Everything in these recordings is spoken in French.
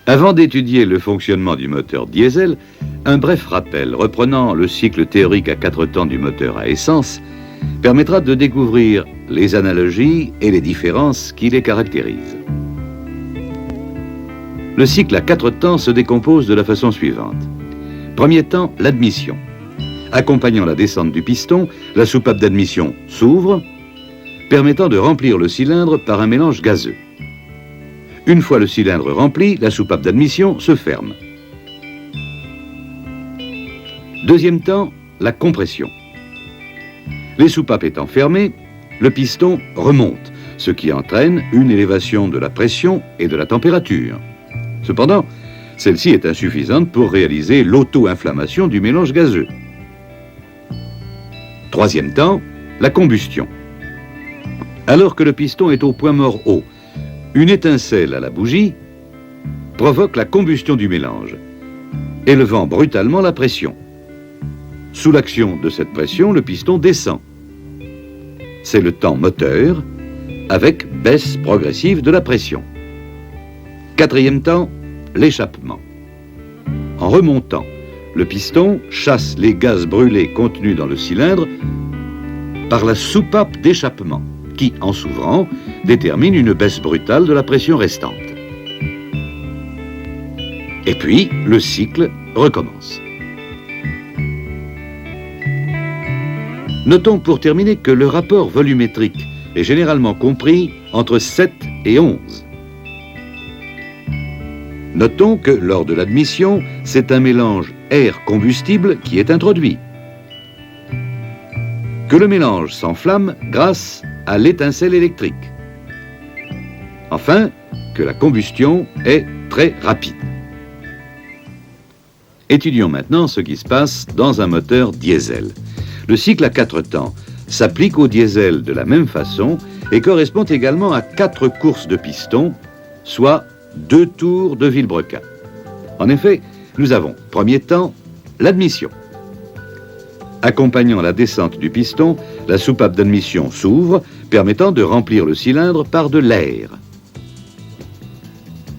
Avant d'étudier le fonctionnement du moteur diesel, un bref rappel reprenant le cycle théorique à 4 temps du moteur à essence permettra de découvrir les analogies et les différences qui les caractérisent. Le cycle à 4 temps se décompose de la façon suivante. Premier temps, l'admission. Accompagnant la descente du piston, la soupape d'admission s'ouvre, permettant de remplir le cylindre par un mélange gazeux. Une fois le cylindre rempli, la soupape d'admission se ferme. Deuxième temps, la compression. Les soupapes étant fermées, le piston remonte, ce qui entraîne une élévation de la pression et de la température. Cependant, celle-ci est insuffisante pour réaliser l'auto-inflammation du mélange gazeux. Troisième temps, la combustion. Alors que le piston est au point mort haut, une étincelle à la bougie provoque la combustion du mélange, élevant brutalement la pression. Sous l'action de cette pression, le piston descend. C'est le temps moteur, avec baisse progressive de la pression. Quatrième temps, l'échappement. En remontant, le piston chasse les gaz brûlés contenus dans le cylindre par la soupape d'échappement, qui, en s'ouvrant, détermine une baisse brutale de la pression restante. Et puis, le cycle recommence. Notons pour terminer que le rapport volumétrique est généralement compris entre 7 et 11. Notons que lors de l'admission, c'est un mélange air-combustible qui est introduit. Que le mélange s'enflamme grâce à l'étincelle électrique. Enfin, que la combustion est très rapide. Étudions maintenant ce qui se passe dans un moteur diesel. Le cycle à 4 temps s'applique au diesel de la même façon et correspond également à 4 courses de piston, soit 2 tours de Vilebrequin. En effet, nous avons, premier temps, l'admission. Accompagnant la descente du piston, la soupape d'admission s'ouvre, permettant de remplir le cylindre par de l'air.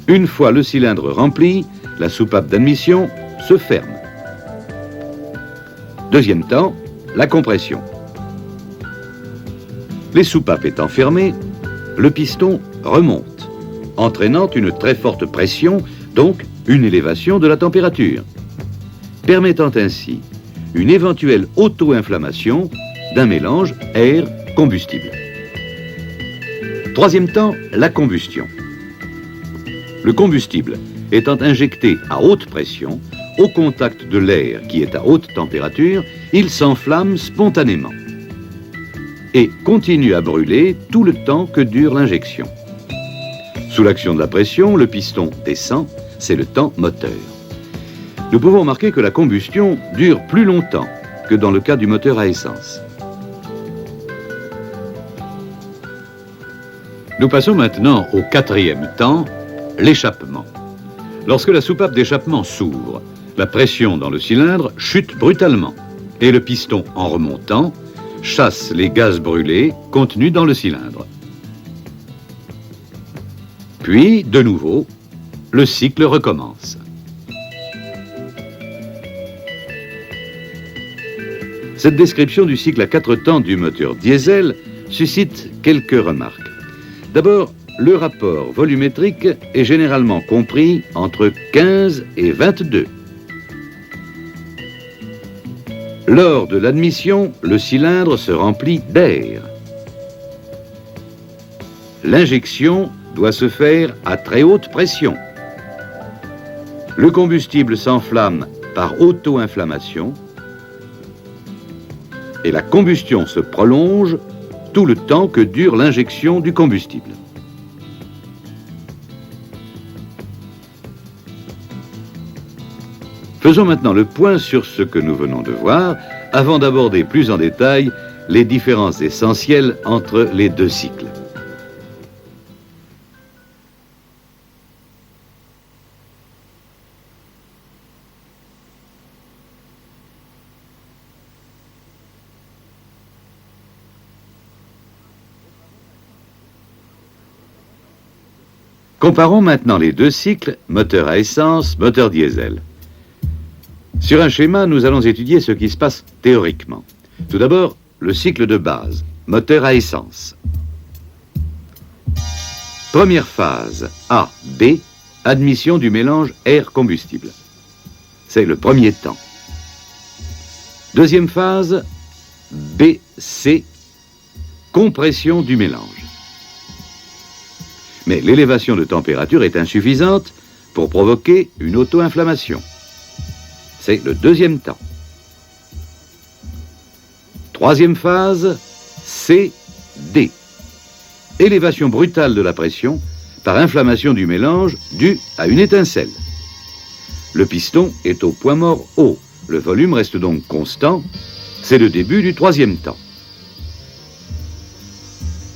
Une fois le cylindre rempli, la soupape d'admission se ferme. Deuxième temps, la compression. Les soupapes étant fermées, le piston remonte, entraînant une très forte pression, donc une élévation de la température, permettant ainsi une éventuelle auto-inflammation d'un mélange air-combustible. Troisième temps, la combustion. Le combustible étant injecté à haute pression, au contact de l'air qui est à haute température, il s'enflamme spontanément et continue à brûler tout le temps que dure l'injection. Sous l'action de la pression, le piston descend, c'est le temps moteur. Nous pouvons remarquer que la combustion dure plus longtemps que dans le cas du moteur à essence. Nous passons maintenant au quatrième temps, l'échappement. Lorsque la soupape d'échappement s'ouvre, la pression dans le cylindre chute brutalement et le piston, en remontant, chasse les gaz brûlés contenus dans le cylindre. Puis, de nouveau, le cycle recommence. Cette description du cycle à 4 temps du moteur diesel suscite quelques remarques. D'abord, le rapport volumétrique est généralement compris entre 15 et 22. Lors de l'admission, le cylindre se remplit d'air. L'injection doit se faire à très haute pression. Le combustible s'enflamme par auto-inflammation et la combustion se prolonge tout le temps que dure l'injection du combustible. Faisons maintenant le point sur ce que nous venons de voir, avant d'aborder plus en détail les différences essentielles entre les deux cycles. Comparons maintenant les deux cycles, moteur à essence, moteur diesel. Sur un schéma, nous allons étudier ce qui se passe théoriquement. Tout d'abord, le cycle de base, moteur à essence. Première phase, A, B, admission du mélange air-combustible. C'est le premier temps. Deuxième phase, B, C, compression du mélange. Mais l'élévation de température est insuffisante pour provoquer une auto-inflammation. C'est le deuxième temps. Troisième phase, C, D. Élévation brutale de la pression par inflammation du mélange due à une étincelle. Le piston est au point mort haut. Le volume reste donc constant. C'est le début du troisième temps.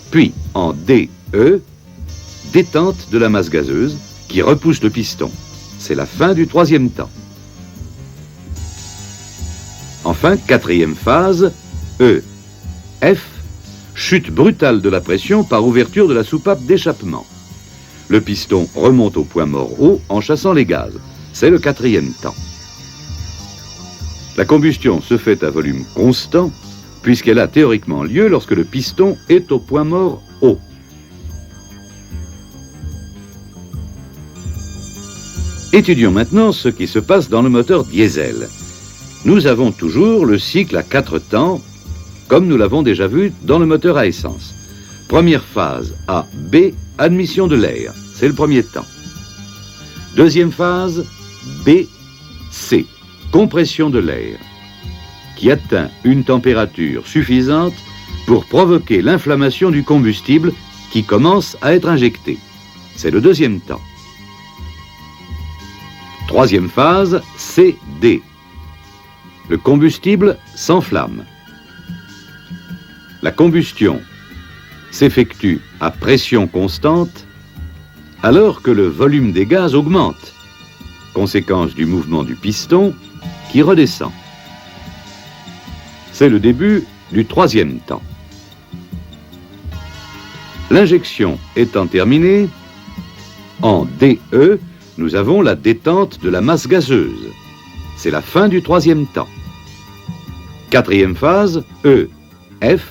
Puis, en DE, détente de la masse gazeuse qui repousse le piston. C'est la fin du troisième temps. Enfin, quatrième phase, E, F, chute brutale de la pression par ouverture de la soupape d'échappement. Le piston remonte au point mort haut en chassant les gaz. C'est le quatrième temps. La combustion se fait à volume constant, puisqu'elle a théoriquement lieu lorsque le piston est au point mort haut. Étudions maintenant ce qui se passe dans le moteur diesel. Nous avons toujours le cycle à 4 temps, comme nous l'avons déjà vu dans le moteur à essence. Première phase, A, B, admission de l'air, c'est le premier temps. Deuxième phase, B, C, compression de l'air, qui atteint une température suffisante pour provoquer l'inflammation du combustible qui commence à être injecté. C'est le deuxième temps. Troisième phase, C, D. Le combustible s'enflamme. La combustion s'effectue à pression constante alors que le volume des gaz augmente, conséquence du mouvement du piston qui redescend. C'est le début du troisième temps. L'injection étant terminée, en DE, nous avons la détente de la masse gazeuse. C'est la fin du troisième temps. Quatrième phase, E, F,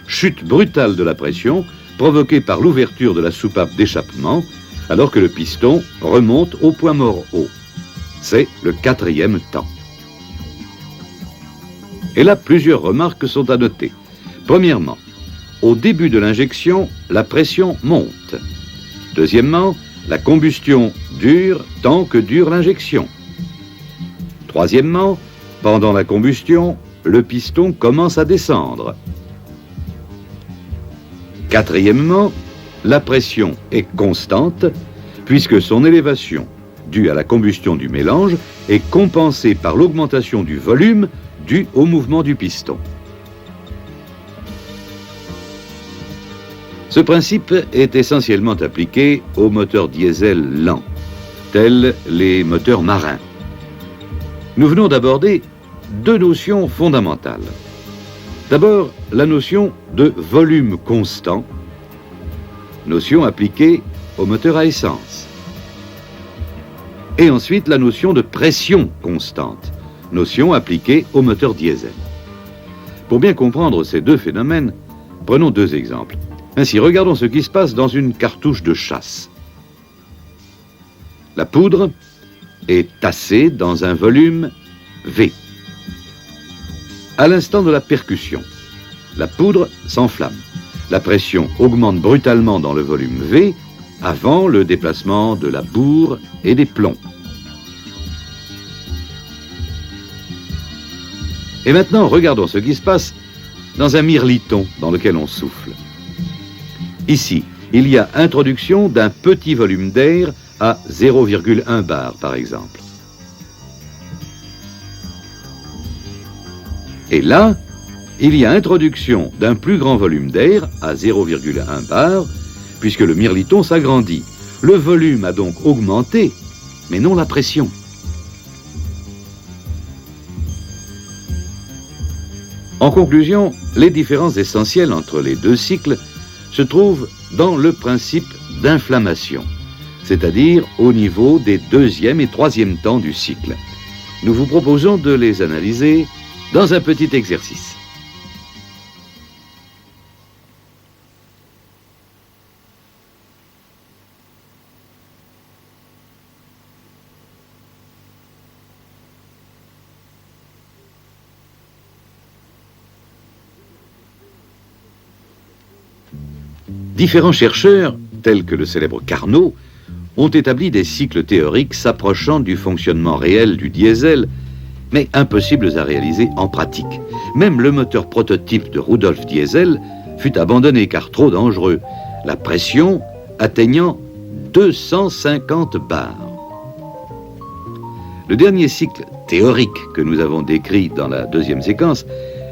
chute brutale de la pression provoquée par l'ouverture de la soupape d'échappement alors que le piston remonte au point mort haut. C'est le quatrième temps. Et là, plusieurs remarques sont à noter. Premièrement, au début de l'injection, la pression monte. Deuxièmement, la combustion dure tant que dure l'injection. Troisièmement, pendant la combustion, le piston commence à descendre. Quatrièmement, la pression est constante puisque son élévation, due à la combustion du mélange, est compensée par l'augmentation du volume due au mouvement du piston. Ce principe est essentiellement appliqué aux moteurs diesel lents, tels les moteurs marins. Nous venons d'aborder deux notions fondamentales. D'abord, la notion de volume constant, notion appliquée au moteur à essence. Et ensuite, la notion de pression constante, notion appliquée au moteur diesel. Pour bien comprendre ces deux phénomènes, prenons deux exemples. Ainsi, regardons ce qui se passe dans une cartouche de chasse. La poudre est tassée dans un volume V. À l'instant de la percussion, la poudre s'enflamme. La pression augmente brutalement dans le volume V avant le déplacement de la bourre et des plombs. Et maintenant, regardons ce qui se passe dans un mirliton dans lequel on souffle. Ici, il y a introduction d'un petit volume d'air à 0,1 bar, par exemple. Et là, il y a introduction d'un plus grand volume d'air à 0,1 bar, puisque le mirliton s'agrandit. Le volume a donc augmenté, mais non la pression. En conclusion, les différences essentielles entre les deux cycles se trouvent dans le principe d'inflammation. c'est-à-dire au niveau des deuxième et troisième temps du cycle. Nous vous proposons de les analyser dans un petit exercice. Différents chercheurs, tels que le célèbre Carnot, ont établi des cycles théoriques s'approchant du fonctionnement réel du diesel, mais impossibles à réaliser en pratique. Même le moteur prototype de Rudolf Diesel fut abandonné car trop dangereux, la pression atteignant 250 bars. Le dernier cycle théorique que nous avons décrit dans la deuxième séquence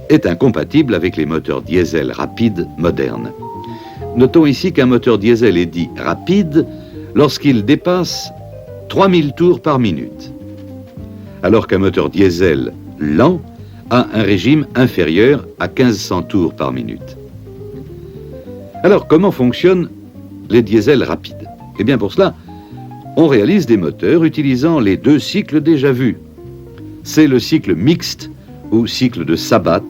est incompatible avec les moteurs diesel rapides modernes. Notons ici qu'un moteur diesel est dit rapide lorsqu'il dépasse 3000 tours par minute, alors qu'un moteur diesel lent a un régime inférieur à 1500 tours par minute. Alors, comment fonctionnent les diesels rapides? Eh bien, pour cela, on réalise des moteurs utilisant les deux cycles déjà vus. C'est le cycle mixte ou cycle de Sabat,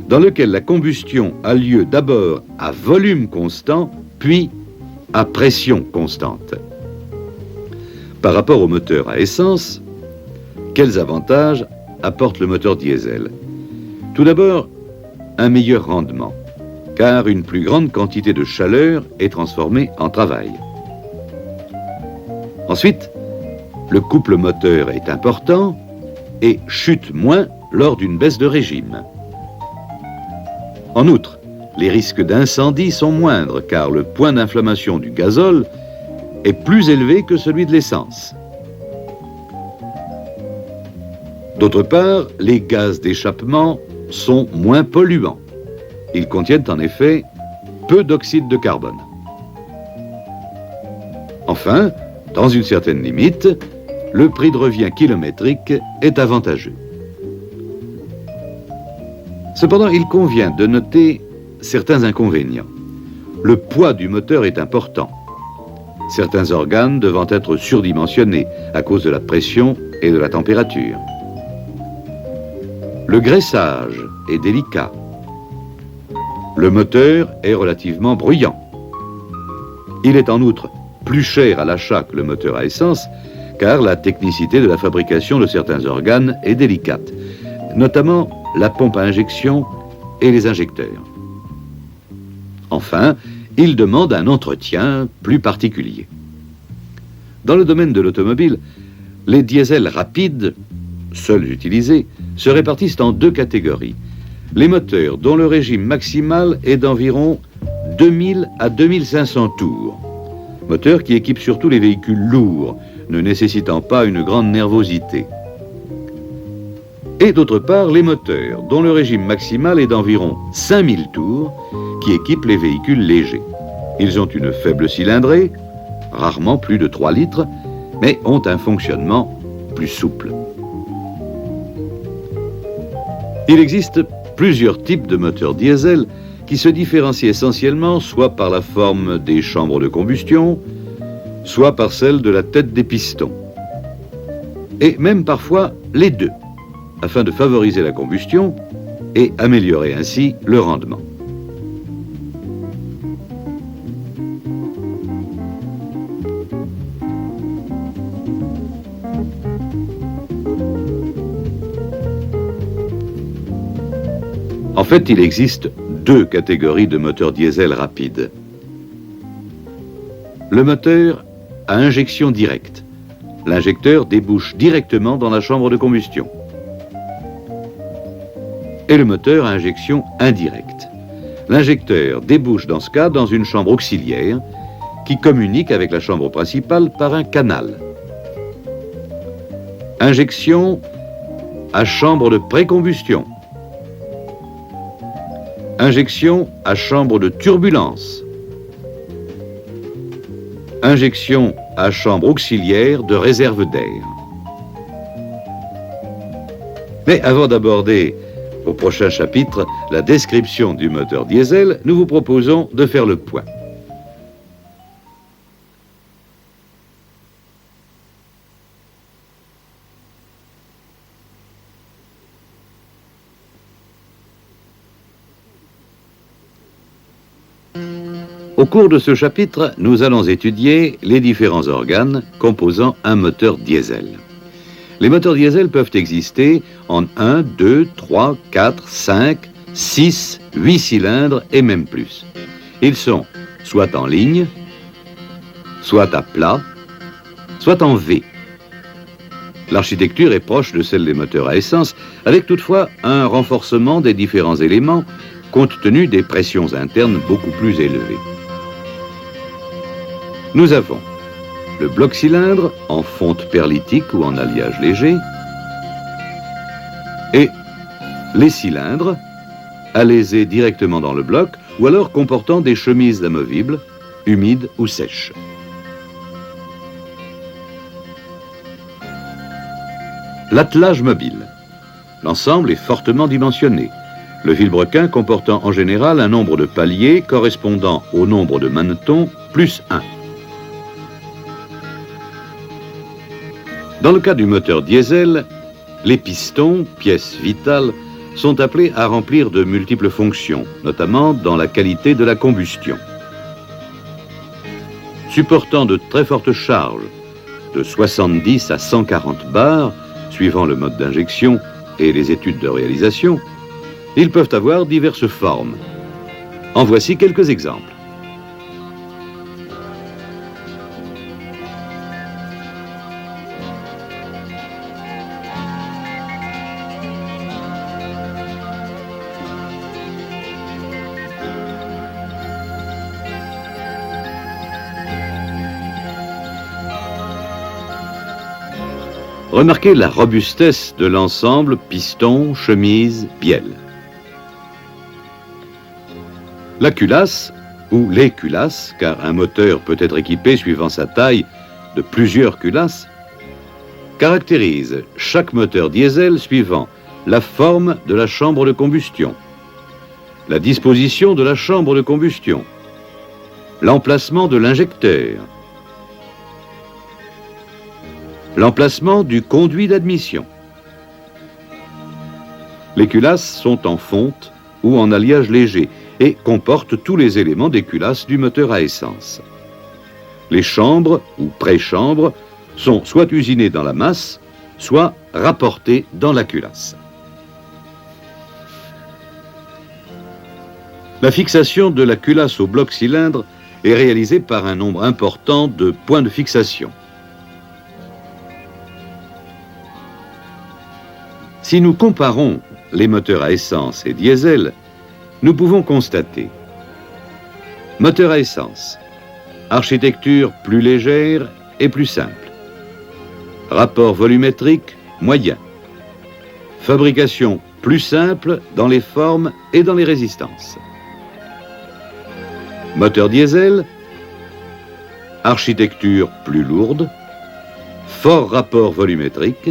dans lequel la combustion a lieu d'abord à volume constant, puis à pression constante. Par rapport au moteur à essence, quels avantages apporte le moteur diesel? Tout d'abord, un meilleur rendement, car une plus grande quantité de chaleur est transformée en travail. Ensuite, le couple moteur est important et chute moins lors d'une baisse de régime. En outre, les risques d'incendie sont moindres car le point d'inflammation du gazole est plus élevé que celui de l'essence. D'autre part, les gaz d'échappement sont moins polluants. Ils contiennent en effet peu d'oxyde de carbone. Enfin, dans une certaine limite, le prix de revient kilométrique est avantageux. Cependant, il convient de noter certains inconvénients. Le poids du moteur est important, certains organes devant être surdimensionnés à cause de la pression et de la température. Le graissage est délicat. Le moteur est relativement bruyant. Il est en outre plus cher à l'achat que le moteur à essence, car la technicité de la fabrication de certains organes est délicate, notamment la pompe à injection et les injecteurs. Enfin, il demande un entretien plus particulier. Dans le domaine de l'automobile, les diesels rapides, seuls utilisés, se répartissent en deux catégories. Les moteurs dont le régime maximal est d'environ 2000 à 2500 tours. Moteurs qui équipent surtout les véhicules lourds, ne nécessitant pas une grande nervosité. Et d'autre part, les moteurs dont le régime maximal est d'environ 5000 tours, qui équipent les véhicules légers. Ils ont une faible cylindrée, rarement plus de 3 litres, mais ont un fonctionnement plus souple. Il existe plusieurs types de moteurs diesel qui se différencient essentiellement soit par la forme des chambres de combustion, soit par celle de la tête des pistons. Et même parfois les deux, afin de favoriser la combustion et améliorer ainsi le rendement. En fait, il existe deux catégories de moteurs diesel rapides. Le moteur à injection directe. L'injecteur débouche directement dans la chambre de combustion. Et le moteur à injection indirecte. L'injecteur débouche dans ce cas dans une chambre auxiliaire qui communique avec la chambre principale par un canal. Injection à chambre de précombustion. Injection à chambre de turbulence. Injection à chambre auxiliaire de réserve d'air. Mais avant d'aborder au prochain chapitre la description du moteur diesel, nous vous proposons de faire le point. Au cours de ce chapitre, nous allons étudier les différents organes composant un moteur diesel. Les moteurs diesel peuvent exister en 1, 2, 3, 4, 5, 6, 8 cylindres et même plus. Ils sont soit en ligne, soit à plat, soit en V. L'architecture est proche de celle des moteurs à essence, avec toutefois un renforcement des différents éléments compte tenu des pressions internes beaucoup plus élevées. Nous avons le bloc cylindre en fonte perlitique ou en alliage léger et les cylindres alésés directement dans le bloc ou alors comportant des chemises amovibles, humides ou sèches. L'attelage mobile. L'ensemble est fortement dimensionné. Le vilebrequin comportant en général un nombre de paliers correspondant au nombre de manetons plus 1. Dans le cas du moteur diesel, les pistons, pièces vitales, sont appelés à remplir de multiples fonctions, notamment dans la qualité de la combustion. Supportant de très fortes charges, de 70 à 140 bars, suivant le mode d'injection et les études de réalisation, ils peuvent avoir diverses formes. En voici quelques exemples. Remarquez la robustesse de l'ensemble piston, chemise, bielle. La culasse, ou les culasses, car un moteur peut être équipé suivant sa taille de plusieurs culasses, caractérise chaque moteur diesel suivant la forme de la chambre de combustion, la disposition de la chambre de combustion, l'emplacement de l'injecteur, l'emplacement du conduit d'admission. Les culasses sont en fonte ou en alliage léger et comportent tous les éléments des culasses du moteur à essence. Les chambres ou pré-chambres sont soit usinées dans la masse, soit rapportées dans la culasse. La fixation de la culasse au bloc cylindre est réalisée par un nombre important de points de fixation. Si nous comparons les moteurs à essence et diesel, nous pouvons constater moteur à essence, architecture plus légère et plus simple, rapport volumétrique moyen, fabrication plus simple dans les formes et dans les résistances. Moteur diesel, architecture plus lourde, fort rapport volumétrique,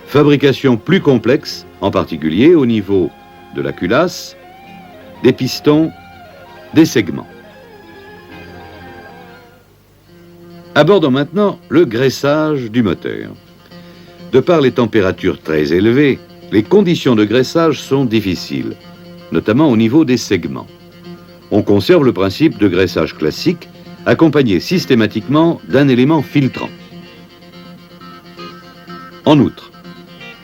fabrication plus complexe, en particulier au niveau de la culasse, des pistons, des segments. Abordons maintenant le graissage du moteur. De par les températures très élevées, les conditions de graissage sont difficiles, notamment au niveau des segments. On conserve le principe de graissage classique, accompagné systématiquement d'un élément filtrant. En outre,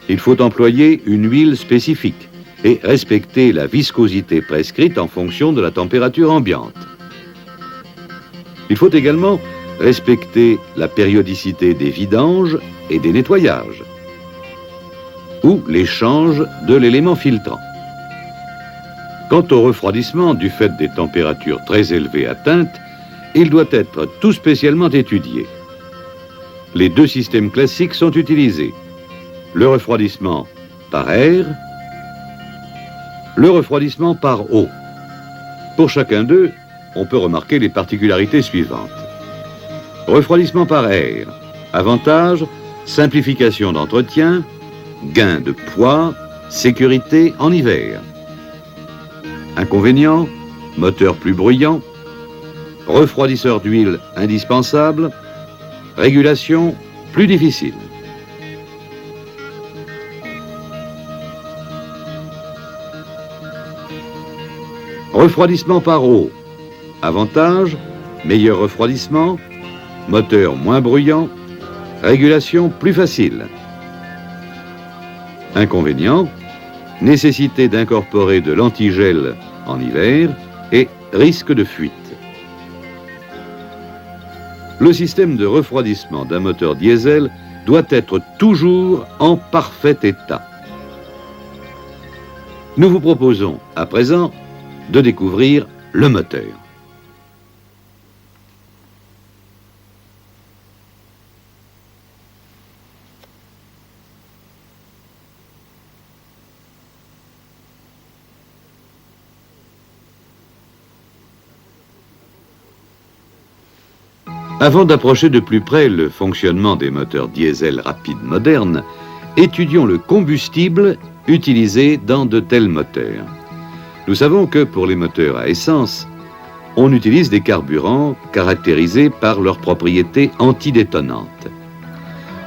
il faut employer une huile spécifique et respecter la viscosité prescrite en fonction de la température ambiante. Il faut également respecter la périodicité des vidanges et des nettoyages ou l'échange de l'élément filtrant. Quant au refroidissement du fait des températures très élevées atteintes, il doit être tout spécialement étudié. Les deux systèmes classiques sont utilisés. Le refroidissement par air, le refroidissement par eau. Pour chacun d'eux, on peut remarquer les particularités suivantes. Refroidissement par air. Avantage, simplification d'entretien, gain de poids, sécurité en hiver. Inconvénient, moteur plus bruyant, refroidisseur d'huile indispensable, régulation plus difficile. Refroidissement par eau. Avantages: meilleur refroidissement, moteur moins bruyant, régulation plus facile. Inconvénients: nécessité d'incorporer de l'antigel en hiver et risque de fuite. Le système de refroidissement d'un moteur diesel doit être toujours en parfait état. Nous vous proposons à présent de découvrir le moteur. Avant d'approcher de plus près le fonctionnement des moteurs diesel rapides modernes, étudions le combustible utilisé dans de tels moteurs. Nous savons que pour les moteurs à essence, on utilise des carburants caractérisés par leurs propriétés antidétonnantes.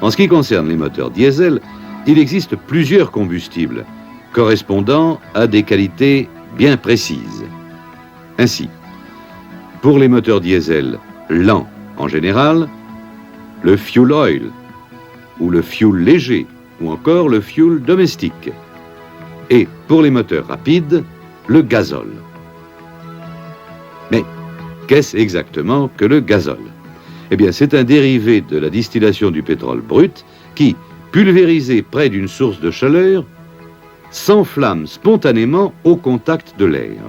En ce qui concerne les moteurs diesel, il existe plusieurs combustibles correspondant à des qualités bien précises. Ainsi, pour les moteurs diesel lents en général, le fuel oil, ou le fuel léger, ou encore le fuel domestique. Et pour les moteurs rapides, le gazole. Mais qu'est-ce exactement que le gazole? Eh bien, c'est un dérivé de la distillation du pétrole brut qui, pulvérisé près d'une source de chaleur, s'enflamme spontanément au contact de l'air.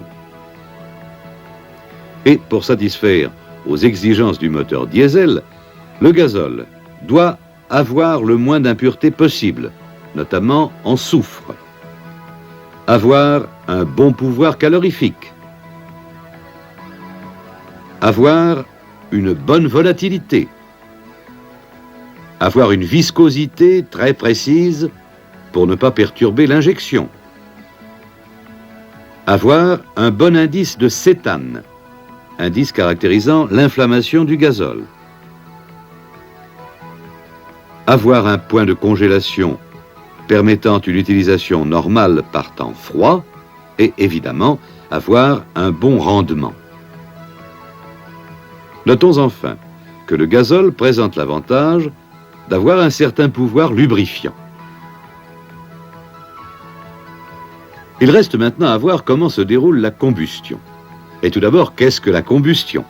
Et pour satisfaire aux exigences du moteur diesel, le gazole doit avoir le moins d'impuretés possible, notamment en soufre. Avoir un bon pouvoir calorifique. Avoir une bonne volatilité. Avoir une viscosité très précise pour ne pas perturber l'injection. Avoir un bon indice de cétane, indice caractérisant l'inflammation du gazole. Avoir un point de congélation permettant une utilisation normale par temps froid et évidemment avoir un bon rendement. Notons enfin que le gazole présente l'avantage d'avoir un certain pouvoir lubrifiant. Il reste maintenant à voir comment se déroule la combustion. Et tout d'abord, qu'est-ce que la combustion?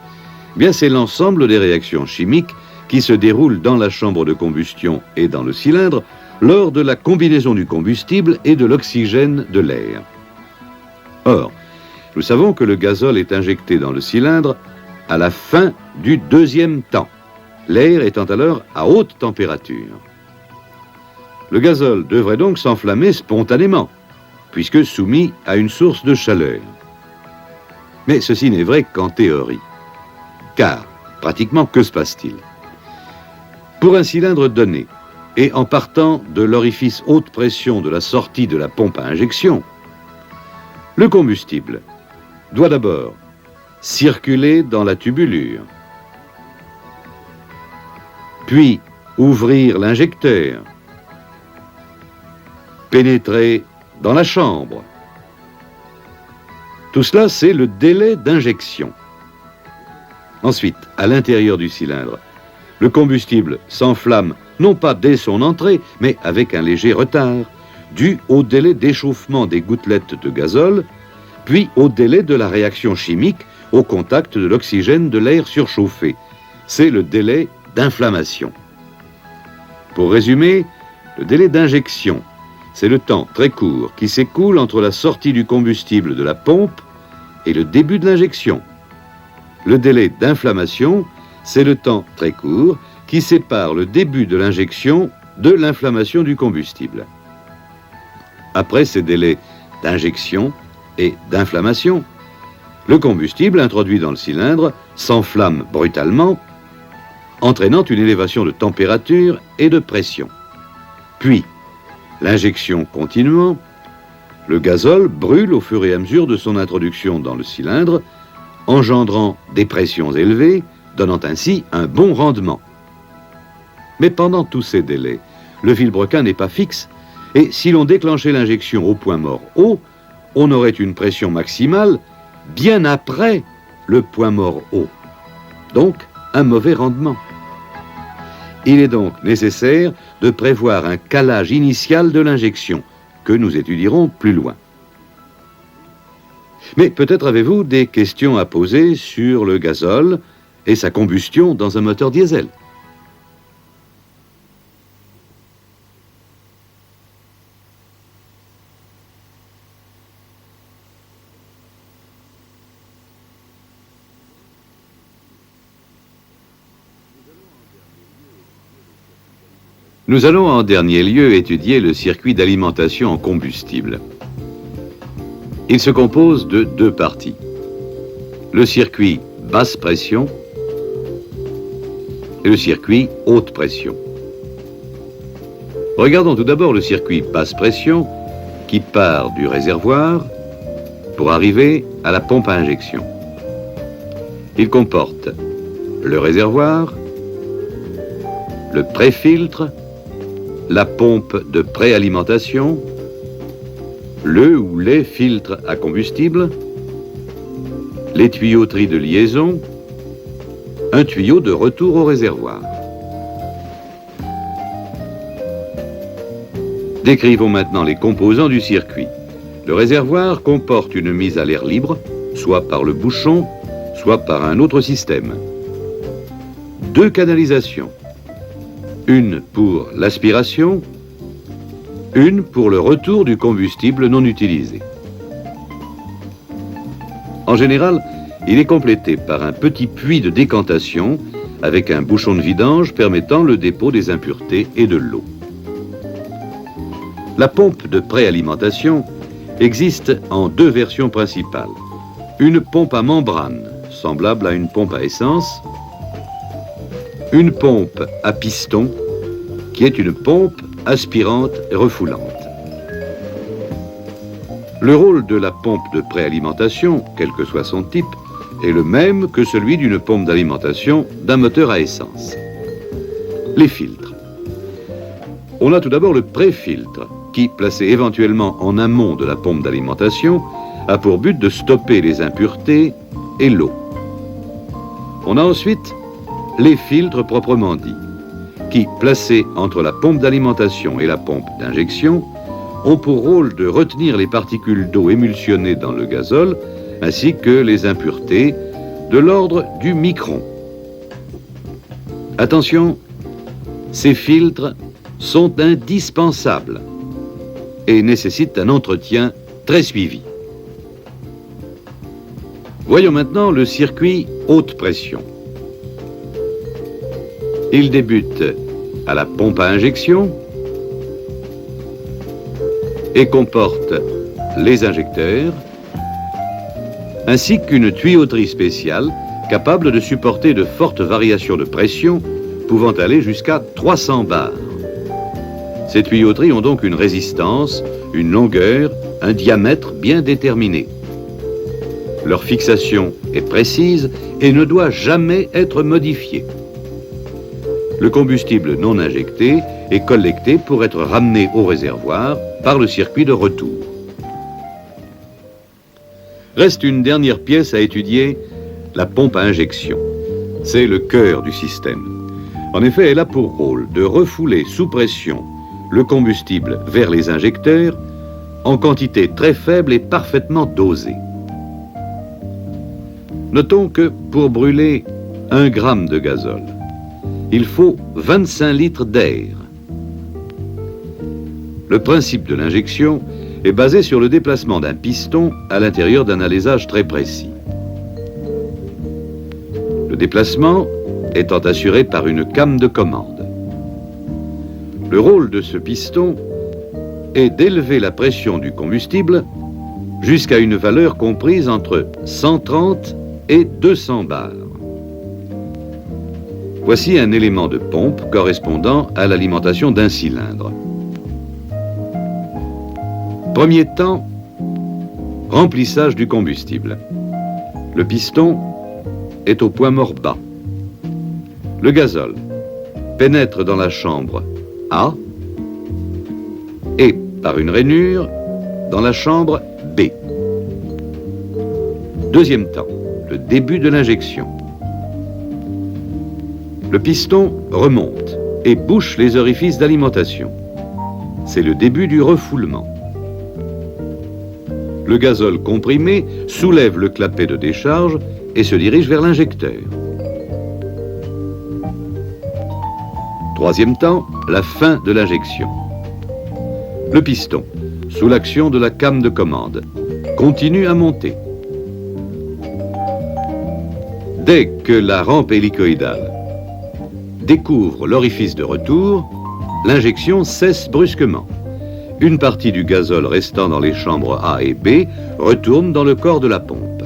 Eh bien, c'est l'ensemble des réactions chimiques qui se déroulent dans la chambre de combustion et dans le cylindre lors de la combinaison du combustible et de l'oxygène de l'air. Or, nous savons que le gazole est injecté dans le cylindre à la fin du deuxième temps, l'air étant alors à haute température. Le gazole devrait donc s'enflammer spontanément, puisque soumis à une source de chaleur. Mais ceci n'est vrai qu'en théorie. Car, pratiquement, que se passe-t-il? Pour un cylindre donné, et en partant de l'orifice haute pression de la sortie de la pompe à injection, le combustible doit d'abord circuler dans la tubulure, puis ouvrir l'injecteur, pénétrer dans la chambre. Tout cela, c'est le délai d'injection. Ensuite, à l'intérieur du cylindre, le combustible s'enflamme non pas dès son entrée, mais avec un léger retard, dû au délai d'échauffement des gouttelettes de gazole, puis au délai de la réaction chimique au contact de l'oxygène de l'air surchauffé. C'est le délai d'inflammation. Pour résumer, le délai d'injection, c'est le temps très court qui s'écoule entre la sortie du combustible de la pompe et le début de l'injection. Le délai d'inflammation, c'est le temps très court qui sépare le début de l'injection de l'inflammation du combustible. Après ces délais d'injection et d'inflammation, le combustible introduit dans le cylindre s'enflamme brutalement, entraînant une élévation de température et de pression. Puis, l'injection continuant, le gazole brûle au fur et à mesure de son introduction dans le cylindre, engendrant des pressions élevées, donnant ainsi un bon rendement. Mais pendant tous ces délais, le vilebrequin n'est pas fixe, et si l'on déclenchait l'injection au point mort haut, on aurait une pression maximale bien après le point mort haut. Donc, un mauvais rendement. Il est donc nécessaire de prévoir un calage initial de l'injection, que nous étudierons plus loin. Mais peut-être avez-vous des questions à poser sur le gazole et sa combustion dans un moteur diesel. Nous allons en dernier lieu étudier le circuit d'alimentation en combustible. Il se compose de deux parties. Le circuit basse pression et le circuit haute pression. Regardons tout d'abord le circuit basse pression qui part du réservoir pour arriver à la pompe à injection. Il comporte le réservoir, le pré-filtre, la pompe de préalimentation, le ou les filtres à combustible, les tuyauteries de liaison, un tuyau de retour au réservoir. Décrivons maintenant les composants du circuit. Le réservoir comporte une mise à l'air libre, soit par le bouchon, soit par un autre système. Deux canalisations. Une pour l'aspiration, une pour le retour du combustible non utilisé. En général, il est complété par un petit puits de décantation avec un bouchon de vidange permettant le dépôt des impuretés et de l'eau. La pompe de préalimentation existe en deux versions principales. Une pompe à membrane, semblable à une pompe à essence, une pompe à piston, qui est une pompe aspirante et refoulante. Le rôle de la pompe de préalimentation, quel que soit son type, est le même que celui d'une pompe d'alimentation d'un moteur à essence. Les filtres. On a tout d'abord le pré-filtre, qui, placé éventuellement en amont de la pompe d'alimentation, a pour but de stopper les impuretés et l'eau. On a ensuite les filtres proprement dits, qui, placés entre la pompe d'alimentation et la pompe d'injection, ont pour rôle de retenir les particules d'eau émulsionnées dans le gazole, ainsi que les impuretés de l'ordre du micron. Attention, ces filtres sont indispensables et nécessitent un entretien très suivi. Voyons maintenant le circuit haute pression. Il débute à la pompe à injection et comporte les injecteurs ainsi qu'une tuyauterie spéciale capable de supporter de fortes variations de pression pouvant aller jusqu'à 300 bars. Ces tuyauteries ont donc une résistance, une longueur, un diamètre bien déterminés. Leur fixation est précise et ne doit jamais être modifiée. Le combustible non injecté est collecté pour être ramené au réservoir par le circuit de retour. Reste une dernière pièce à étudier, la pompe à injection. C'est le cœur du système. En effet, elle a pour rôle de refouler sous pression le combustible vers les injecteurs en quantité très faible et parfaitement dosée. Notons que pour brûler 1 gramme de gazole, il faut 25 litres d'air. Le principe de l'injection est basé sur le déplacement d'un piston à l'intérieur d'un alésage très précis. Le déplacement étant assuré par une came de commande. Le rôle de ce piston est d'élever la pression du combustible jusqu'à une valeur comprise entre 130 et 200 bars. Voici un élément de pompe correspondant à l'alimentation d'un cylindre. Premier temps, remplissage du combustible. Le piston est au point mort bas. Le gazole pénètre dans la chambre A et, par une rainure, dans la chambre B. Deuxième temps, le début de l'injection. Le piston remonte et bouche les orifices d'alimentation. C'est le début du refoulement. Le gazole comprimé soulève le clapet de décharge et se dirige vers l'injecteur. Troisième temps, la fin de l'injection. Le piston, sous l'action de la came de commande, continue à monter. Dès que la rampe hélicoïdale découvre l'orifice de retour, l'injection cesse brusquement. Une partie du gazole restant dans les chambres A et B retourne dans le corps de la pompe.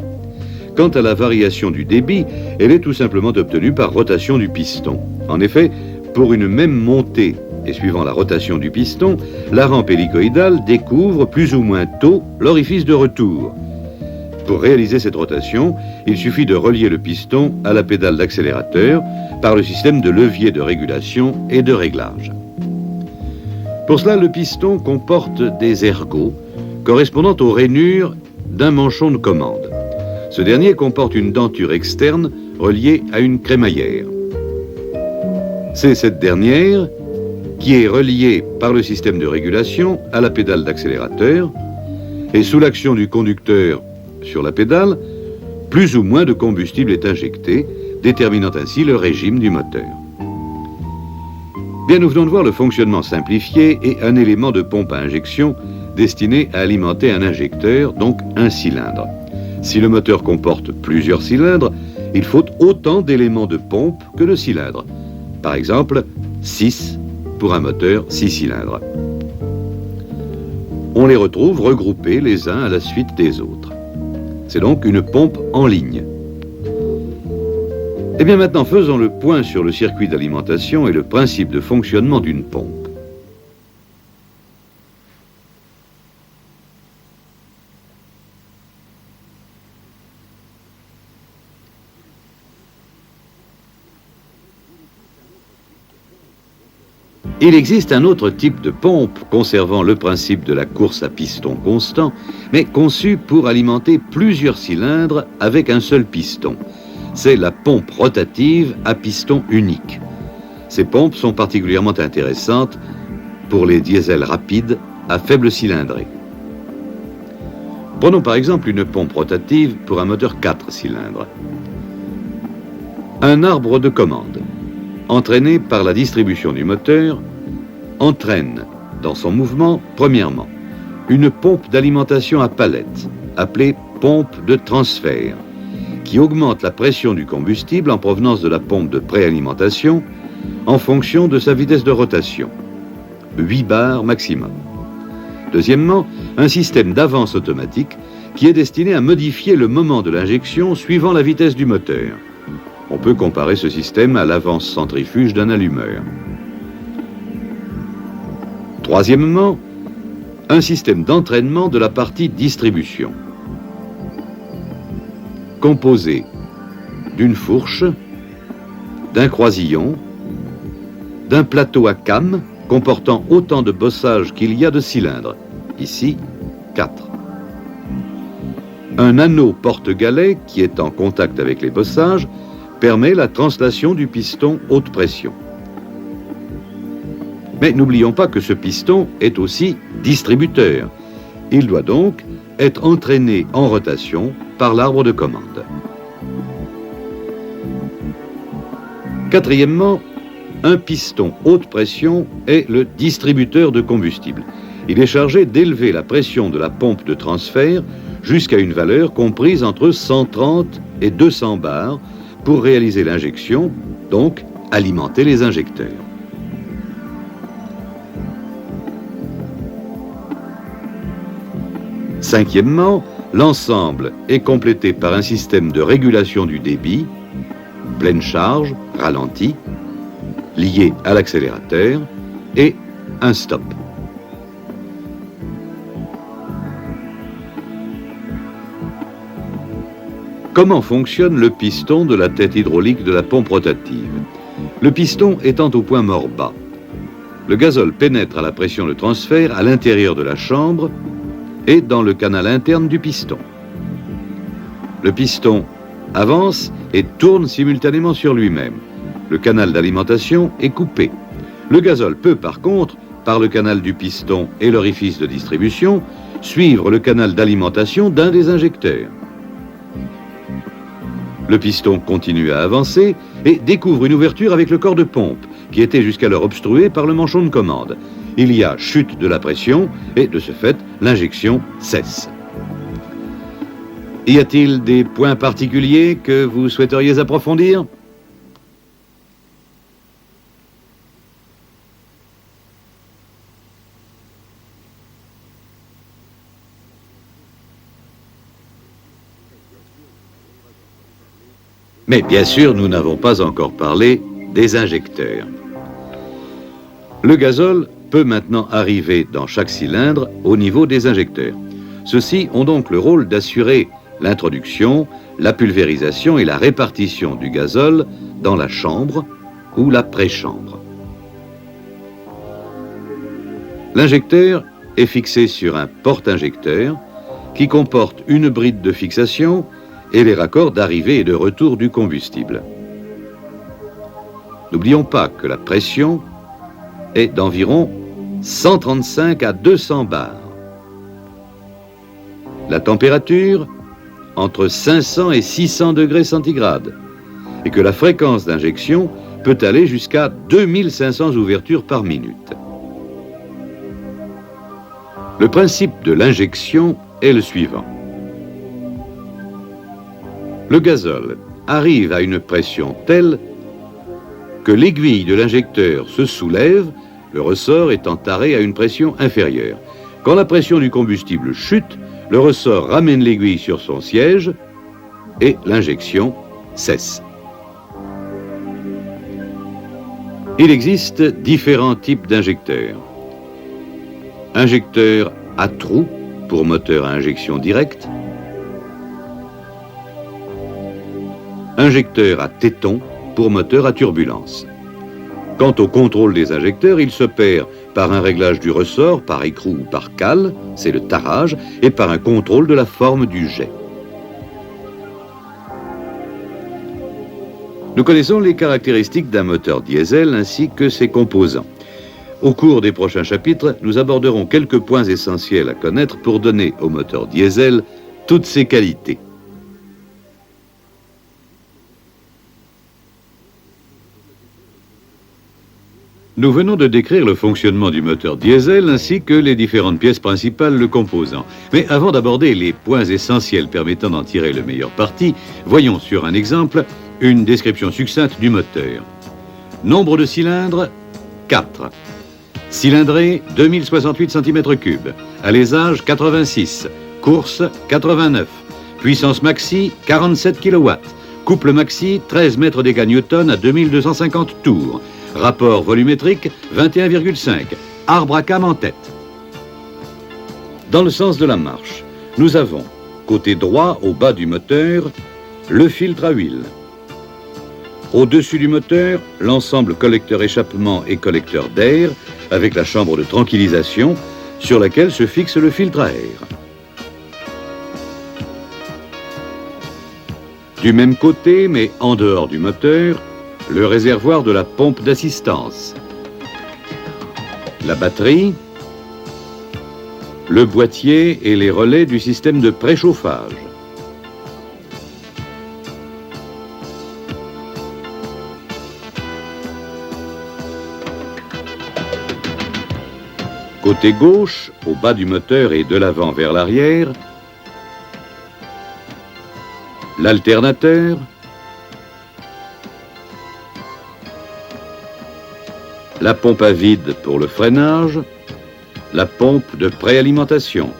Quant à la variation du débit, elle est tout simplement obtenue par rotation du piston. En effet, pour une même montée et suivant la rotation du piston, la rampe hélicoïdale découvre plus ou moins tôt l'orifice de retour. Pour réaliser cette rotation, il suffit de relier le piston à la pédale d'accélérateur par le système de levier de régulation et de réglage. Pour cela, le piston comporte des ergots correspondant aux rainures d'un manchon de commande. Ce dernier comporte une denture externe reliée à une crémaillère. C'est cette dernière qui est reliée par le système de régulation à la pédale d'accélérateur et sous l'action du conducteur sur la pédale, plus ou moins de combustible est injecté, déterminant ainsi le régime du moteur. Bien, nous venons de voir le fonctionnement simplifié et un élément de pompe à injection destiné à alimenter un injecteur, donc un cylindre. Si le moteur comporte plusieurs cylindres, il faut autant d'éléments de pompe que de cylindres. Par exemple, 6 pour un moteur 6 cylindres. On les retrouve regroupés les uns à la suite des autres. C'est donc une pompe en ligne. Eh bien maintenant, faisons le point sur le circuit d'alimentation et le principe de fonctionnement d'une pompe. Il existe un autre type de pompe conservant le principe de la course à piston constant, mais conçu pour alimenter plusieurs cylindres avec un seul piston. C'est la pompe rotative à piston unique. Ces pompes sont particulièrement intéressantes pour les diesels rapides à faible cylindrée. Prenons par exemple une pompe rotative pour un moteur 4 cylindres. Un arbre de commande, entraîné par la distribution du moteur, entraîne dans son mouvement, premièrement, une pompe d'alimentation à palette, appelée pompe de transfert, qui augmente la pression du combustible en provenance de la pompe de préalimentation en fonction de sa vitesse de rotation, 8 bars maximum. Deuxièmement, un système d'avance automatique qui est destiné à modifier le moment de l'injection suivant la vitesse du moteur. On peut comparer ce système à l'avance centrifuge d'un allumeur. Troisièmement, un système d'entraînement de la partie distribution, composé d'une fourche, d'un croisillon, d'un plateau à came comportant autant de bossages qu'il y a de cylindres, ici 4. Un anneau porte-galet qui est en contact avec les bossages permet la translation du piston haute pression. Mais n'oublions pas que ce piston est aussi distributeur. Il doit donc être entraîné en rotation par l'arbre de commande. Quatrièmement, un piston haute pression est le distributeur de combustible. Il est chargé d'élever la pression de la pompe de transfert jusqu'à une valeur comprise entre 130 et 200 bars pour réaliser l'injection, donc alimenter les injecteurs. Cinquièmement, l'ensemble est complété par un système de régulation du débit, pleine charge, ralenti, lié à l'accélérateur, et un stop. Comment fonctionne le piston de la tête hydraulique de la pompe rotative? Le piston étant au point mort bas, le gazole pénètre à la pression de transfert à l'intérieur de la chambre et dans le canal interne du piston. Le piston avance et tourne simultanément sur lui-même. Le canal d'alimentation est coupé. Le gazole peut par contre, par le canal du piston et l'orifice de distribution, suivre le canal d'alimentation d'un des injecteurs. Le piston continue à avancer et découvre une ouverture avec le corps de pompe, qui était jusqu'alors obstrué par le manchon de commande. Il y a chute de la pression et, de ce fait, l'injection cesse. Y a-t-il des points particuliers que vous souhaiteriez approfondir ? Mais bien sûr, nous n'avons pas encore parlé des injecteurs. Le gazole peut maintenant arriver dans chaque cylindre au niveau des injecteurs. Ceux-ci ont donc le rôle d'assurer l'introduction, la pulvérisation et la répartition du gazole dans la chambre ou la préchambre. L'injecteur est fixé sur un porte-injecteur qui comporte une bride de fixation et les raccords d'arrivée et de retour du combustible. N'oublions pas que la pression est d'environ 135 à 200 bars. La température entre 500 et 600 degrés centigrades et que la fréquence d'injection peut aller jusqu'à 2500 ouvertures par minute. Le principe de l'injection est le suivant. Le gazole arrive à une pression telle que l'aiguille de l'injecteur se soulève, le ressort étant taré à une pression inférieure. Quand la pression du combustible chute, le ressort ramène l'aiguille sur son siège et l'injection cesse. Il existe différents types d'injecteurs. Injecteur à trou pour moteur à injection directe. Injecteur à téton pour moteur à turbulence. Quant au contrôle des injecteurs, il s'opère par un réglage du ressort, par écrou ou par cale, c'est le tarage, et par un contrôle de la forme du jet. Nous connaissons les caractéristiques d'un moteur diesel ainsi que ses composants. Au cours des prochains chapitres, nous aborderons quelques points essentiels à connaître pour donner au moteur diesel toutes ses qualités. Nous venons de décrire le fonctionnement du moteur diesel ainsi que les différentes pièces principales le composant. Mais avant d'aborder les points essentiels permettant d'en tirer le meilleur parti, voyons sur un exemple une description succincte du moteur. Nombre de cylindres, 4. Cylindrée, 2068 cm3. Alésage, 86. Course, 89. Puissance maxi, 47 kW. Couple maxi, 13 mètres d'éga newton à 2250 tours. Rapport volumétrique, 21,5. Arbre à cam en tête. Dans le sens de la marche, nous avons, côté droit au bas du moteur, le filtre à huile. Au-dessus du moteur, l'ensemble collecteur-échappement et collecteur d'air, avec la chambre de tranquillisation, sur laquelle se fixe le filtre à air. Du même côté, mais en dehors du moteur, le réservoir de la pompe d'assistance, la batterie, le boîtier et les relais du système de préchauffage. Côté gauche, au bas du moteur et de l'avant vers l'arrière, l'alternateur, la pompe à vide pour le freinage, la pompe de préalimentation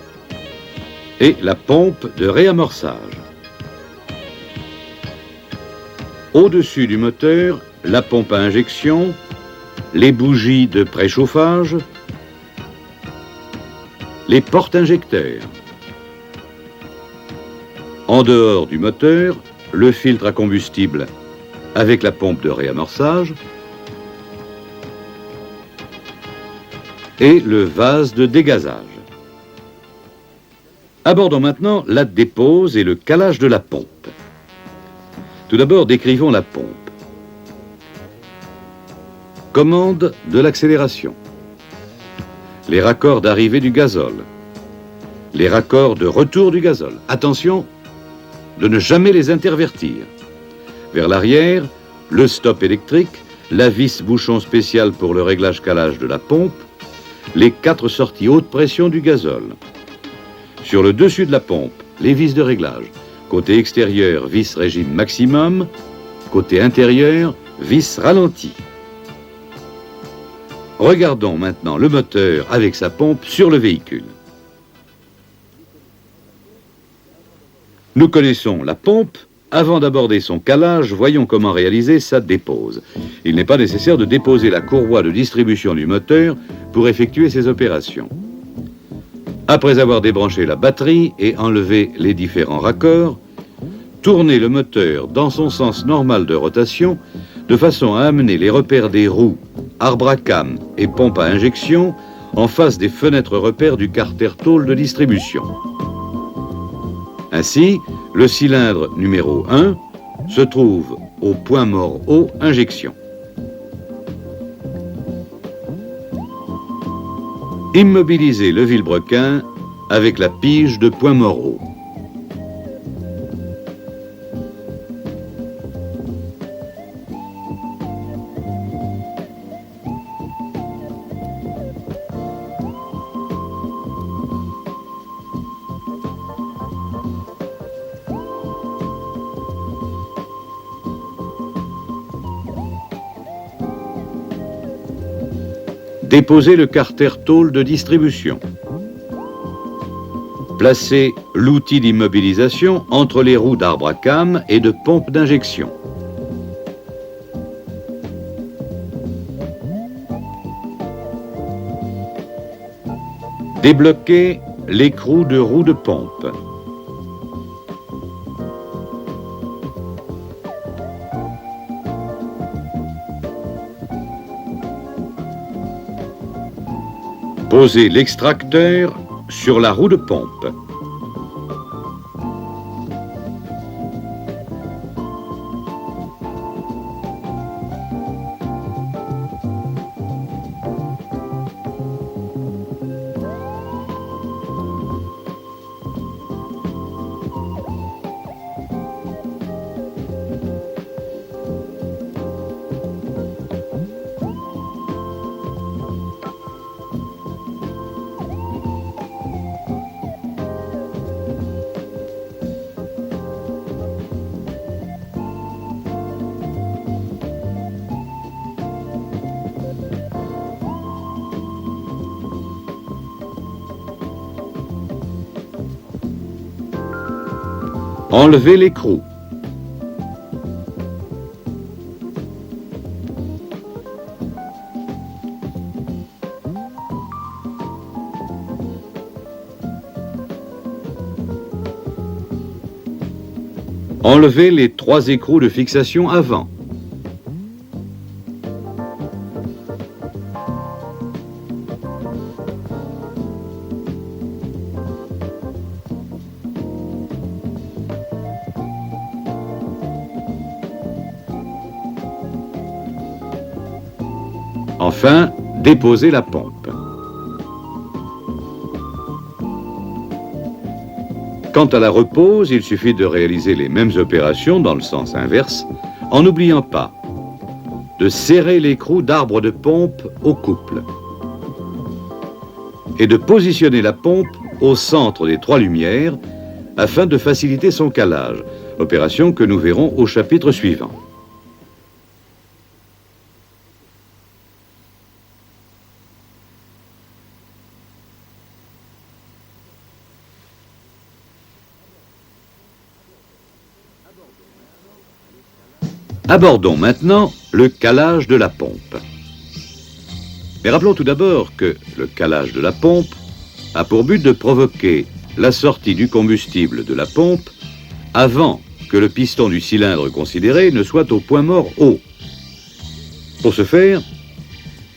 et la pompe de réamorçage. Au-dessus du moteur, la pompe à injection, les bougies de préchauffage, les porte-injecteurs. En dehors du moteur, le filtre à combustible avec la pompe de réamorçage et le vase de dégazage. Abordons maintenant la dépose et le calage de la pompe. Tout d'abord, décrivons la pompe. Commande de l'accélération. Les raccords d'arrivée du gazole. Les raccords de retour du gazole. Attention de ne jamais les intervertir. Vers l'arrière, le stop électrique, la vis bouchon spécial pour le réglage-calage de la pompe, les 4 sorties haute pression du gazole. Sur le dessus de la pompe, les vis de réglage. Côté extérieur, vis régime maximum. Côté intérieur, vis ralenti. Regardons maintenant le moteur avec sa pompe sur le véhicule. Nous connaissons la pompe. Avant d'aborder son calage, voyons comment réaliser sa dépose. Il n'est pas nécessaire de déposer la courroie de distribution du moteur pour effectuer ces opérations. Après avoir débranché la batterie et enlevé les différents raccords, tournez le moteur dans son sens normal de rotation de façon à amener les repères des roues, arbre à cam et pompe à injection en face des fenêtres repères du carter tôle de distribution. Ainsi, le cylindre numéro 1 se trouve au point mort haut injection. Immobilisez le vilebrequin avec la pige de point mort haut. Déposez le carter tôle de distribution. Placez l'outil d'immobilisation entre les roues d'arbre à cam et de pompe d'injection. Débloquez l'écrou de roue de pompe. Posez l'extracteur sur la roue de pompe. Enlevez l'écrou. Enlevez les 3 écrous de fixation avant. Enfin, déposez la pompe. Quant à la repose, il suffit de réaliser les mêmes opérations dans le sens inverse, en n'oubliant pas de serrer l'écrou d'arbre de pompe au couple et de positionner la pompe au centre des 3 lumières afin de faciliter son calage, opération que nous verrons au chapitre suivant. Abordons maintenant le calage de la pompe. Mais rappelons tout d'abord que le calage de la pompe a pour but de provoquer la sortie du combustible de la pompe avant que le piston du cylindre considéré ne soit au point mort haut. Pour ce faire,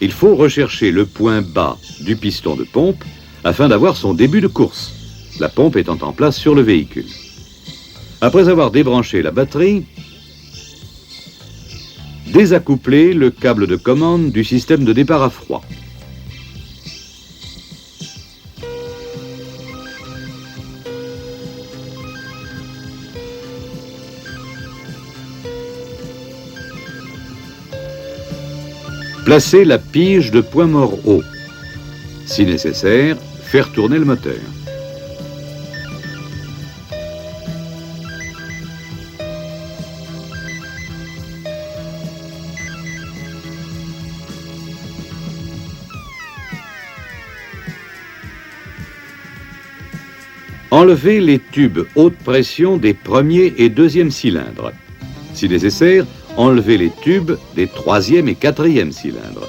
il faut rechercher le point bas du piston de pompe afin d'avoir son début de course, la pompe étant en place sur le véhicule. Après avoir débranché la batterie, Désaccoupler le câble de commande du système de départ à froid. Placer la pige de point mort haut. Si nécessaire, faire tourner le moteur. Enlever les tubes haute pression des premiers et deuxième cylindres. Si nécessaire, enlever les tubes des troisième et quatrième cylindres.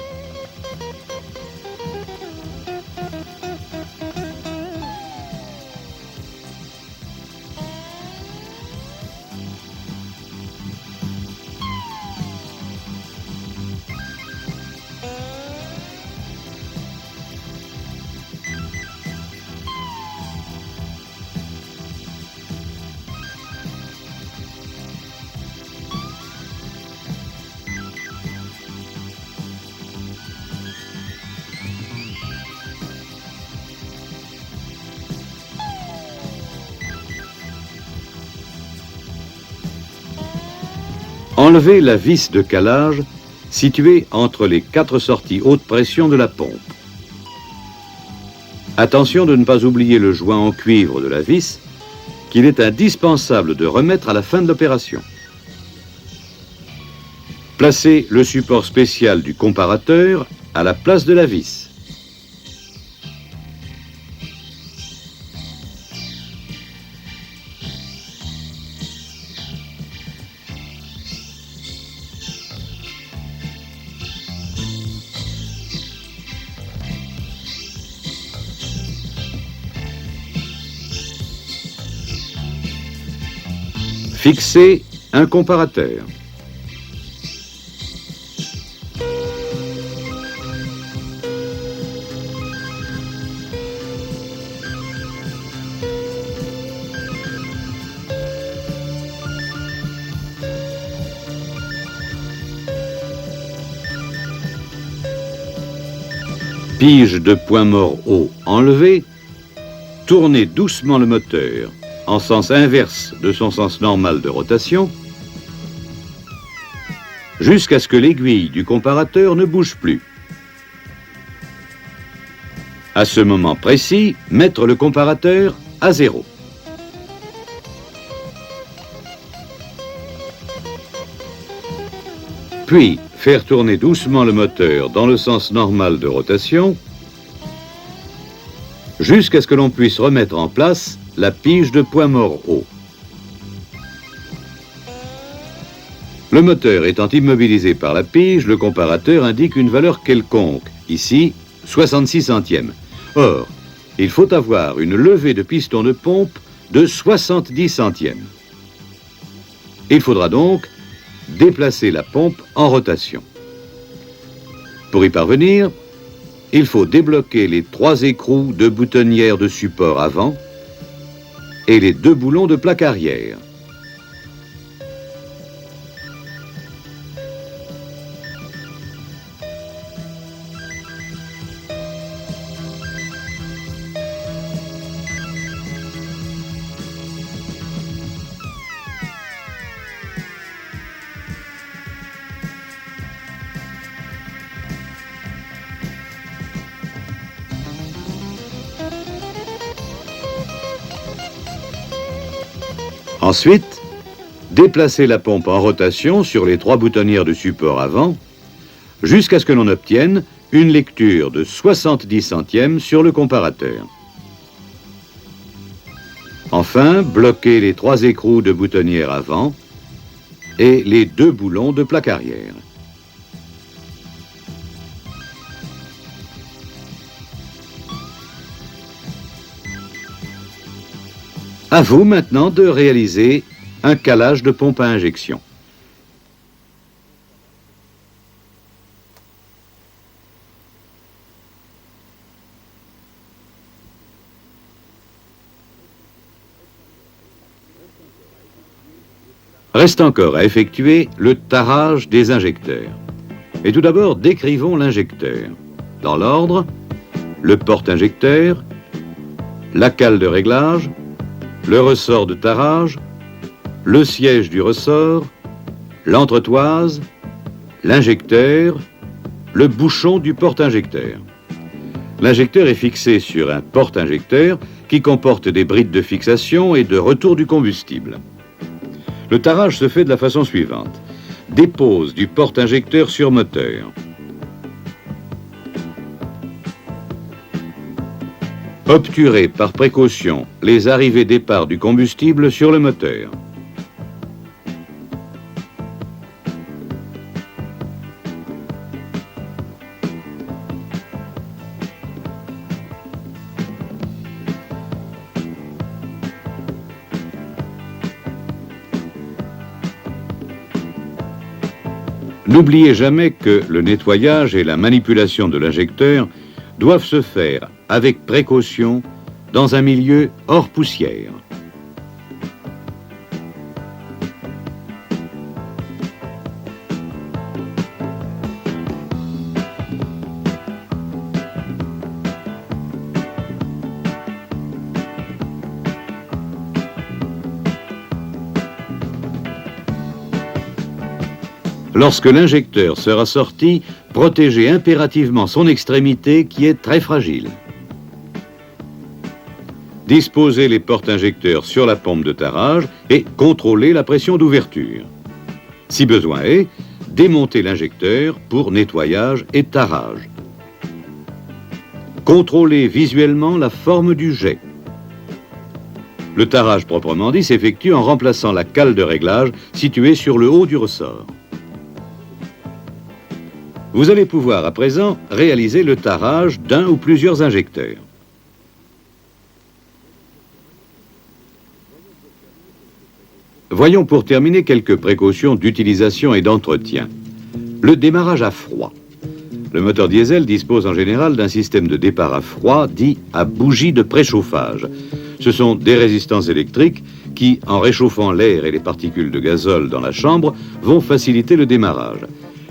Enlever la vis de calage située entre les 4 sorties haute pression de la pompe. Attention de ne pas oublier le joint en cuivre de la vis qu'il est indispensable de remettre à la fin de l'opération. Placez le support spécial du comparateur à la place de la vis. Fixer un comparateur. Pige de point mort haut enlevée, tournez doucement le moteur en sens inverse de son sens normal de rotation, jusqu'à ce que l'aiguille du comparateur ne bouge plus. À ce moment précis, mettre le comparateur à 0. Puis, faire tourner doucement le moteur dans le sens normal de rotation, jusqu'à ce que l'on puisse remettre en place la pige de point mort haut. Le moteur étant immobilisé par la pige, le comparateur indique une valeur quelconque, ici 66 centièmes. Or, il faut avoir une levée de piston de pompe de 70 centièmes. Il faudra donc déplacer la pompe en rotation. Pour y parvenir, il faut débloquer les 3 écrous de boutonnière de support avant et les 2 boulons de plaque arrière. Ensuite, déplacer la pompe en rotation sur les 3 boutonnières de support avant jusqu'à ce que l'on obtienne une lecture de 70 centièmes sur le comparateur. Enfin, bloquer les 3 écrous de boutonnière avant et les 2 boulons de plaque arrière. À vous maintenant de réaliser un calage de pompe à injection. Reste encore à effectuer le tarage des injecteurs. Et tout d'abord, décrivons l'injecteur. Dans l'ordre, le porte-injecteur, la cale de réglage, le ressort de tarage, le siège du ressort, l'entretoise, l'injecteur, le bouchon du porte-injecteur. L'injecteur est fixé sur un porte-injecteur qui comporte des brides de fixation et de retour du combustible. Le tarage se fait de la façon suivante. Dépose du porte-injecteur sur moteur. Obturer par précaution les arrivées-départs du combustible sur le moteur. N'oubliez jamais que le nettoyage et la manipulation de l'injecteur doivent se faire avec précaution dans un milieu hors poussière. Lorsque l'injecteur sera sorti, protégez impérativement son extrémité qui est très fragile. Disposez les porte-injecteurs sur la pompe de tarage et contrôlez la pression d'ouverture. Si besoin est, démontez l'injecteur pour nettoyage et tarage. Contrôlez visuellement la forme du jet. Le tarage proprement dit s'effectue en remplaçant la cale de réglage située sur le haut du ressort. Vous allez pouvoir à présent réaliser le tarage d'un ou plusieurs injecteurs. Voyons pour terminer quelques précautions d'utilisation et d'entretien. Le démarrage à froid. Le moteur diesel dispose en général d'un système de départ à froid dit à bougie de préchauffage. Ce sont des résistances électriques qui, en réchauffant l'air et les particules de gazole dans la chambre, vont faciliter le démarrage.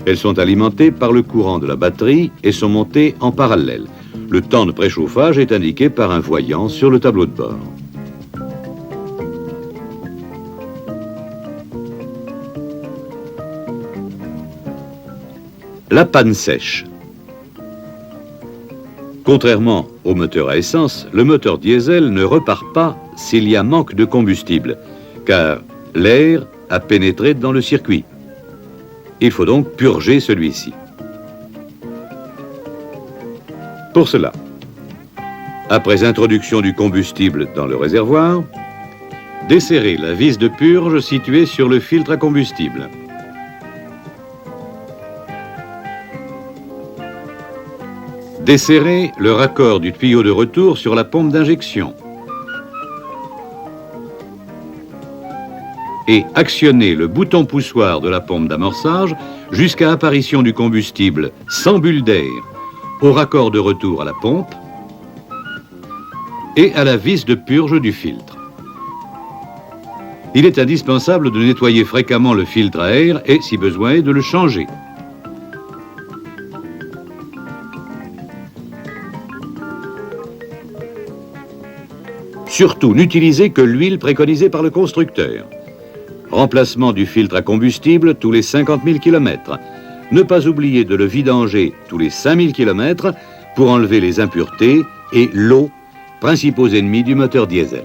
Elles sont alimentées par le courant de la batterie et sont montées en parallèle. Le temps de préchauffage est indiqué par un voyant sur le tableau de bord. La panne sèche. Contrairement au moteur à essence, le moteur diesel ne repart pas s'il y a manque de combustible, car l'air a pénétré dans le circuit. Il faut donc purger celui-ci. Pour cela, après introduction du combustible dans le réservoir, desserrez la vis de purge située sur le filtre à combustible. Desserrez le raccord du tuyau de retour sur la pompe d'injection. Et actionnez le bouton poussoir de la pompe d'amorçage jusqu'à apparition du combustible sans bulle d'air au raccord de retour à la pompe et à la vis de purge du filtre. Il est indispensable de nettoyer fréquemment le filtre à air et, si besoin est, de le changer. Surtout, n'utilisez que l'huile préconisée par le constructeur. Remplacement du filtre à combustible tous les 50 000 km. Ne pas oublier de le vidanger tous les 5 000 km pour enlever les impuretés et l'eau, principaux ennemis du moteur diesel.